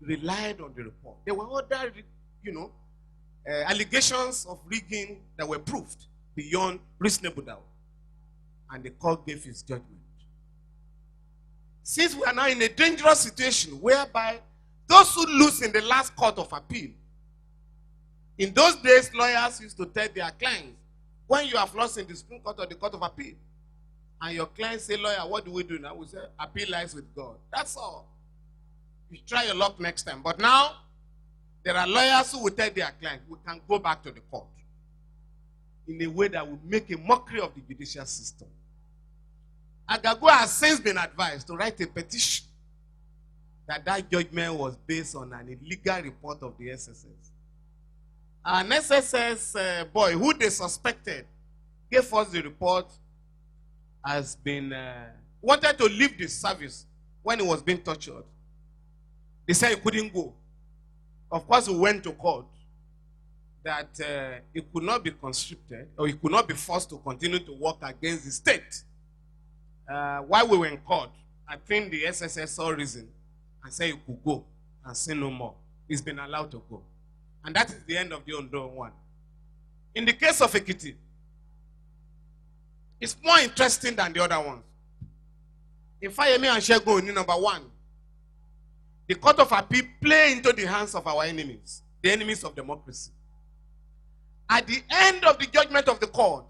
relied on the report. There were other, allegations of rigging that were proved beyond reasonable doubt. And the court gave its judgment. Since we are now in a dangerous situation whereby those who lose in the last court of appeal, in those days, lawyers used to tell their clients, when you have lost in the Supreme Court or the Court of Appeal, and your clients say, lawyer, what do we do now? We say, appeal lies with God. That's all. You try your luck next time. But now, there are lawyers who will tell their clients, we can go back to the court in a way that will make a mockery of the judicial system. Agago has since been advised to write a petition that judgment was based on an illegal report of the SSS. An SSS boy who they suspected gave us the report has been wanted to leave the service when he was being tortured. They said he couldn't go. Of course, we went to court that he could not be conscripted or he could not be forced to continue to work against the state. While we were in court, I think the SSS saw reason and said he could go and say no more. He's been allowed to go. And that is the end of the Ondo one. In the case of Ekiti, it's more interesting than the other ones. In Femi and Shegun, number one, the Court of Appeal play into the hands of our enemies, the enemies of democracy. At the end of the judgment of the court,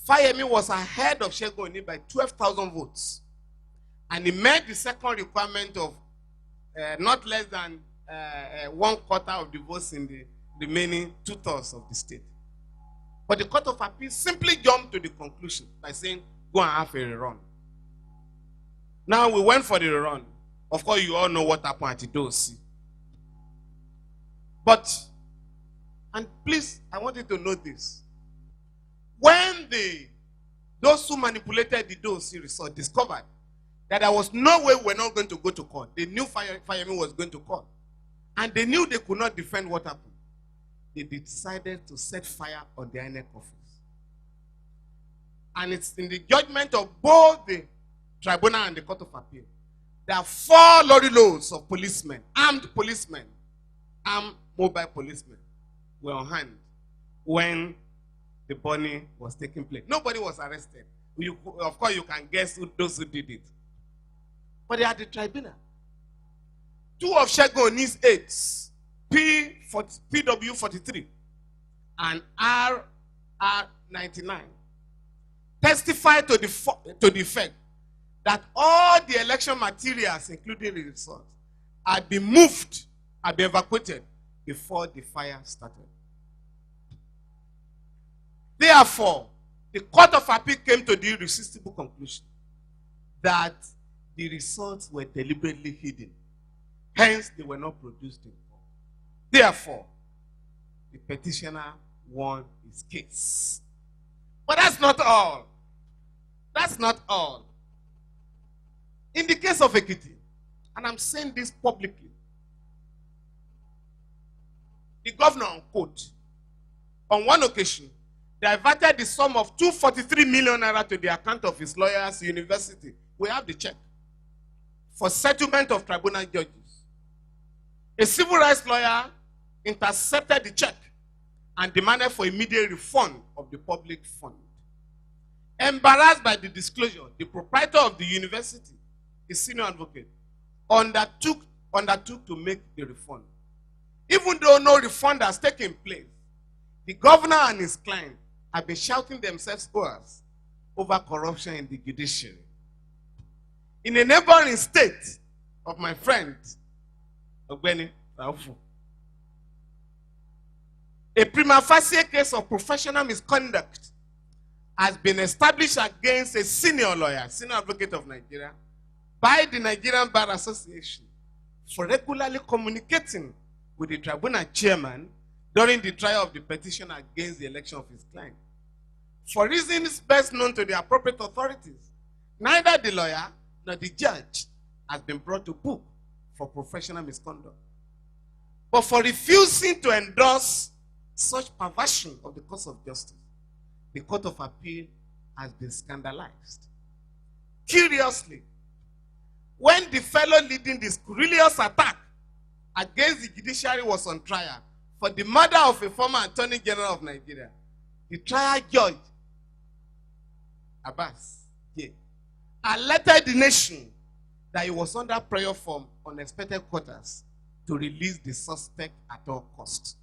Femi was ahead of Shegun by 12,000 votes. And he met the second requirement of not less than 1/4 of the votes in the remaining 2/3 of the state. But the Court of Appeal simply jumped to the conclusion by saying, go and have a rerun. Now we went for the rerun. Of course, you all know what happened at the Dosi. But, and please, I want you to know this. When those who manipulated the Dosi result discovered that there was no way we're not going to go to court, they knew Femi was going to court. And they knew they could not defend what happened. They decided to set fire on the INEC office. And it's in the judgment of both the tribunal and the Court of Appeal that 4 lorry loads of policemen, armed mobile policemen, were on hand when the burning was taking place. Nobody was arrested. Of course, you can guess those who did it. But they are the tribunal. 2 of Shegun's aides, PW43 and RR99, testified to the effect that all the election materials, including the results, had been moved, had been evacuated before the fire started. Therefore, the Court of Appeal came to the irresistible conclusion that the results were deliberately hidden. Hence, they were not produced in court. Therefore, the petitioner won his case. But that's not all. That's not all. In the case of Ekiti, and I'm saying this publicly, the governor, on quote, on one occasion, diverted the sum of 243 million naira to the account of his lawyer's university. We have the check for settlement of tribunal judges. A civil rights lawyer intercepted the check and demanded for immediate refund of the public fund. Embarrassed by the disclosure, the proprietor of the university, his senior advocate, undertook to make the refund. Even though no refund has taken place, the governor and his client have been shouting themselves hoarse over corruption in the judiciary. In a neighboring state of my friend, Ogbeni Raufu, a prima facie case of professional misconduct has been established against a senior lawyer, senior advocate of Nigeria, by the Nigerian Bar Association for regularly communicating with the tribunal chairman during the trial of the petition against the election of his client. For reasons best known to the appropriate authorities, neither the lawyer nor the judge has been brought to book for professional misconduct. But for refusing to endorse such perversion of the course of justice, the Court of Appeal has been scandalized. Curiously, when the fellow leading this scurrilous attack against the judiciary was on trial for the murder of a former Attorney General of Nigeria. The trial judge, Abbas, alerted the nation that he was under prayer from unexpected quarters to release the suspect at all costs.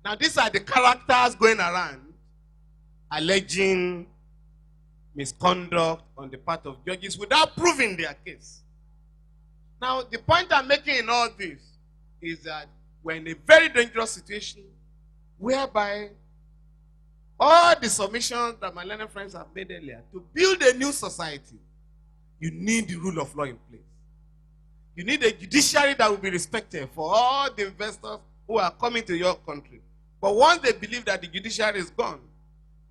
Now, these are the characters going around alleging misconduct on the part of judges without proving their case. Now, the point I'm making in all this is that we're in a very dangerous situation whereby all the submissions that my learned friends have made earlier, to build a new society, you need the rule of law in place. You need a judiciary that will be respected for all the investors who are coming to your country. But once they believe that the judiciary is gone,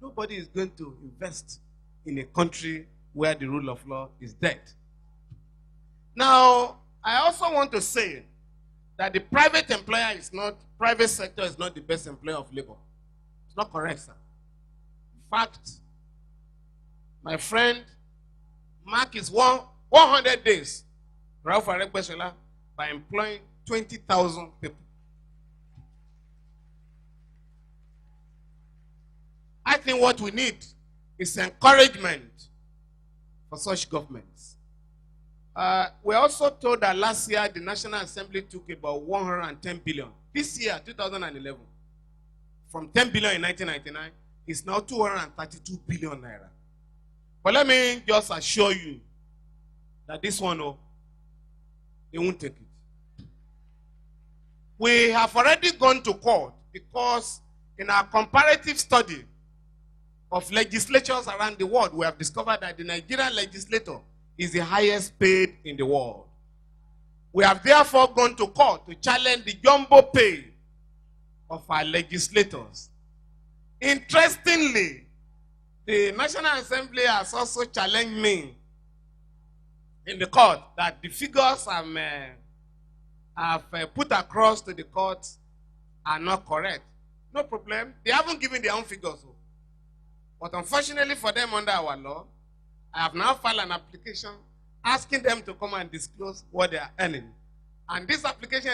nobody is going to invest in a country where the rule of law is dead. Now, I also want to say that the private sector is not the best employer of labor. It's not correct, sir. In fact, my friend, Mark is 100 days, Ralph Aregbesola, by employing 20,000 people. I think what we need is encouragement for such governments. We also told that last year the National Assembly took about 110 billion. This year, 2011, from 10 billion in 1999, it's now 232 billion naira. But let me just assure you that this one, they won't take it. We have already gone to court because in our comparative study of legislatures around the world, we have discovered that the Nigerian legislator is the highest paid in the world. We have therefore gone to court to challenge the jumbo pay of our legislators. Interestingly, the National Assembly has also challenged me in the court that the figures I've put across to the court are not correct. No problem. They haven't given their own figures. But unfortunately for them under our law, I have now filed an application asking them to come and disclose what they are earning. And this application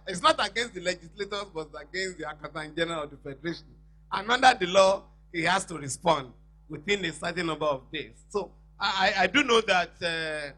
is not against the legislators, but against the Accountant General of the Federation. And under the law, he has to respond within a certain number of days. So I do know that